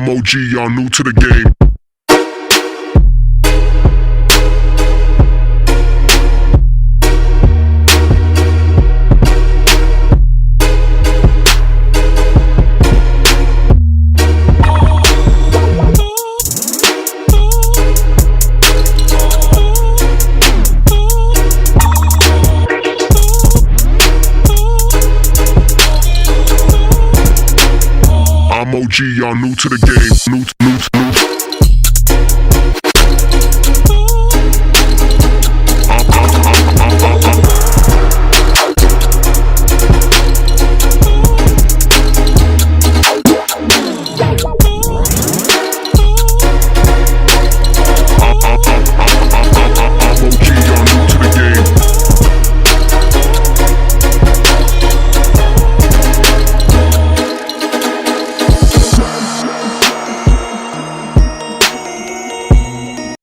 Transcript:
I'm OG, y'all new to the game. I'm OG, y'all new to the game. New.